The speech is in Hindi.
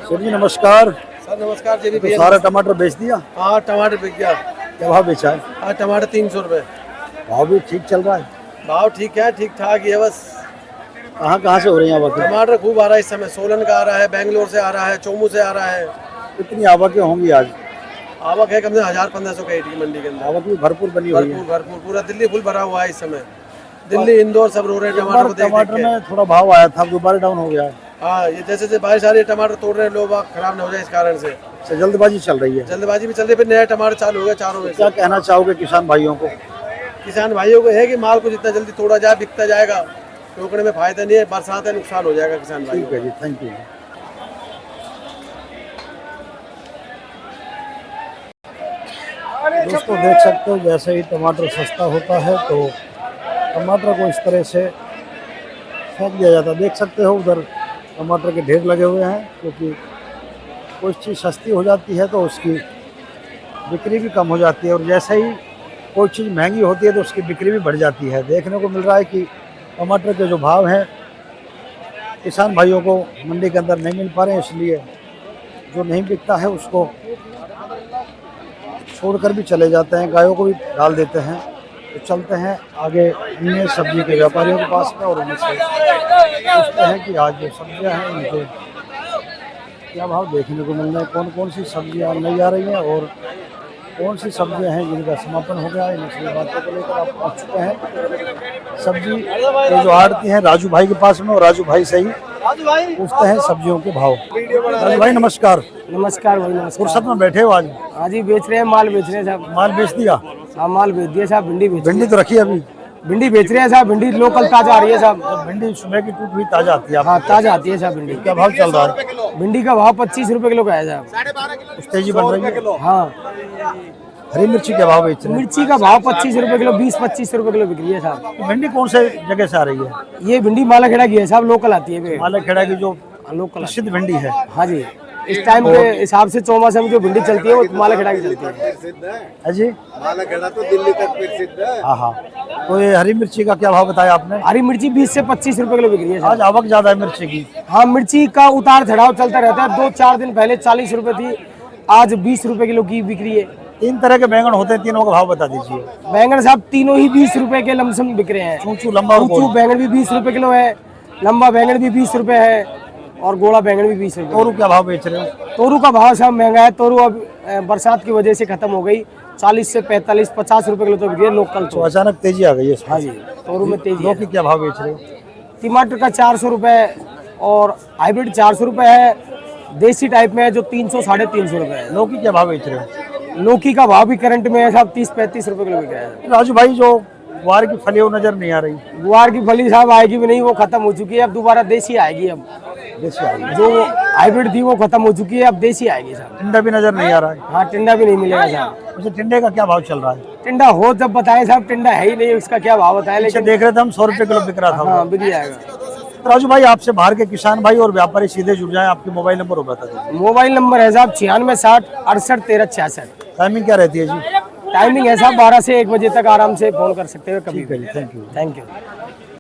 सर जी नमस्कार। सर नमस्कार जी। तो सारा टमाटर बेच दिया? हाँ टमाटर बिक गया। क्या भाव बेचा है? हाँ टमाटर 300 रुपये। भाव भी ठीक चल रहा है? भाव ठीक है, ठीक ठाक ही है बस। कहाँ से हो रही है आवक? टमाटर खूब आ रहा है इस समय। सोलन का आ रहा है, बेंगलोर से आ रहा है, चोमू से आ रहा है। कितनी आवकें होंगी आज? आवक है कम से कम 1000-1500 का एटी मंडी के अंदर। आवक भी भरपूर बनी हुई है। भरपूर भरपूर, पूरा दिल्ली फुल भरा हुआ है इस समय। दिल्ली इंदौर सब रो रहे हैं टमाटर को देख टमाटर में थोड़ा भाव आया था, दोबारा डाउन हो गया है। हाँ ये जैसे बारिश आ रही है टमाटर तोड़ रहे हैं लोग, खराब न हो जाए इस कारण से। जल्दबाजी चल रही है? जल्दबाजी भी चल रही है, फिर नया टमाटर चालू हो गया चारों में। क्या कहना चाहोगे किसान भाइयों को? किसान भाइयों को है कि माल को जितना जल्दी तोड़ा जाए बिकता जाएगा, रोकने में फायदा नहीं है। बरसात है, नुकसान हो जाएगा किसान भाई। ठीक है जी, थैंक यू। दोस्तों देख सकते हो जैसे ही टमाटर सस्ता होता है तो टमाटर को इस तरह से फेंक दिया जाता है। देख सकते हो उधर टमाटर के ढेर लगे हुए हैं, क्योंकि कोई चीज़ सस्ती हो जाती है तो उसकी बिक्री भी कम हो जाती है, और जैसे ही कोई चीज़ महंगी होती है तो उसकी बिक्री भी बढ़ जाती है। देखने को मिल रहा है कि टमाटर के जो भाव हैं किसान भाइयों को मंडी के अंदर नहीं मिल पा रहे हैं, इसलिए जो नहीं बिकता है उसको छोड़कर भी चले जाते हैं, गायों को भी डाल देते हैं। तो चलते हैं आगे अन्य सब्जी के व्यापारियों के पास में और उनसे पूछते हैं कि आज जो सब्जियां हैं इनके क्या भाव देखने को मिल रहे हैं, कौन कौन सी सब्जियां नहीं आ रही हैं और कौन सी सब्जियां हैं जिनका समापन हो गया है। इन सभी बातों को लेकर आप पहुँच चुके हैं सब्जी के जो आड़ती हैं राजू भाई के पास में, और राजू भाई से ही पूछते हैं सब्जियों के भाव। राजू भाई नमस्कार। नमस्कार भाई नमस्कार। फुर्सत में बैठे हो आज? हाँ जी बेच रहे हैं, माल बेच रहे हैं साहब। माल बेच दिया? हाँ माल बेच दिया साहब। भिंडी तो रखी अभी? भिंडी बेच रहे हैं साहब। भिंडी लोकल ताजा आ रही है साहब। भिंडी सुबह की टूट हुई ताजा आती है? हाँ ताजा आती है साहब भिंडी। क्या भाव चल रहा है? भिंडी का भाव 25 रुपए किलो का है साहब। कुछ तेजी बन रही है? हाँ। हरी मिर्ची के भाव बेच रहे हैं? मिर्ची का भाव 25 रुपए किलो, 20-25 रुपए किलो बिक रही है साहब। भिंडी कौन से जगह से आ रही है? ये भिंडी मालाखेड़ा की है साहब, लोकल आती है। मालाखेड़ा की जो लोकल प्रसिद्ध भिंडी है? हाँ जी। इस टाइम के हिसाब से चौमासे में जो भिंडी चलती है वो मालाखेड़ा की चलती है जी। मालाखेड़ा तो दिल्ली तक प्रसिद्ध है। हाँ हाँ। तो ये हरी मिर्ची का क्या भाव बताया आपने? हरी मिर्ची 20 से 25 रुपए किलो बिक रही है। आज आवक ज्यादा है मिर्ची की? हाँ मिर्ची का उतार चढ़ाव चलता रहता है। 2-4 दिन पहले 40 रुपए थी, आज 20 रुपए किलो की बिक्री है। 3 तरह के बैंगन होते हैं, तीनों का भाव बता दीजिए। बैंगन साहब तीनों ही 20 रुपए के लमसम बिक रहे हैं। चूचू लंबा बैंगन भी 20 रुपए किलो है, लंबा बैंगन भी 20 रुपए है, और गोला बैंगन भी 20 रुपए। तोरू क्या भाव बेच रहे हो? तोरू का भाव साहब महंगा है। तोरू अब बरसात की वजह से खत्म हो गई। 40 से 45-50 रुपए किलो तो बिक रही है लोकल। तो अचानक तेजी आ गई है? हाँ जी तोरू में तेजी। लौकी क्या भाव बेच रहे हो? टमाटर का 400 रुपए और हाइब्रिड 400 रुपए है। देसी टाइप में है जो 300-350 रुपए है। लौकी क्या भाव बेच रहे हो? लौकी का भाव भी करंट में है साहब 30-35 रुपए किलो बिक रहा है। राजू भाई जो गुआर की फली वो नजर नहीं आ रही? गुआर की फली साहब आएगी भी नहीं, वो खत्म हो चुकी है। अब दोबारा देसी आएगी। अब देसी आएगी? जो हाइब्रिड थी वो खत्म हो चुकी है, अब देसी आएगी साहब। टिंडा भी नजर नहीं आ रहा है? हाँ टिंडा भी नहीं मिलेगा साहब। अच्छा, टिंडे का क्या भाव चल रहा है? टिंडा हो जब बताएं साहब, टिंडा है ही नहीं, उसका क्या भाव बताएं। लेकिन देख रहे थे हम 100 रुपए किलो बिक रहा था। हाँ बिक जाएगा। राजू भाई आपसे बाहर के किसान भाई और व्यापारी सीधे जुड़ जाएं, आपके मोबाइल नंबर हो बता दीजिए। मोबाइल नंबर है साहब 96 60 68 13 66। टाइमिंग क्या रहती है जी? टाइमिंग है साहब 12 से 1 बजे तक आराम से फोन कर सकते हो कभी भी। Thank you. Thank you.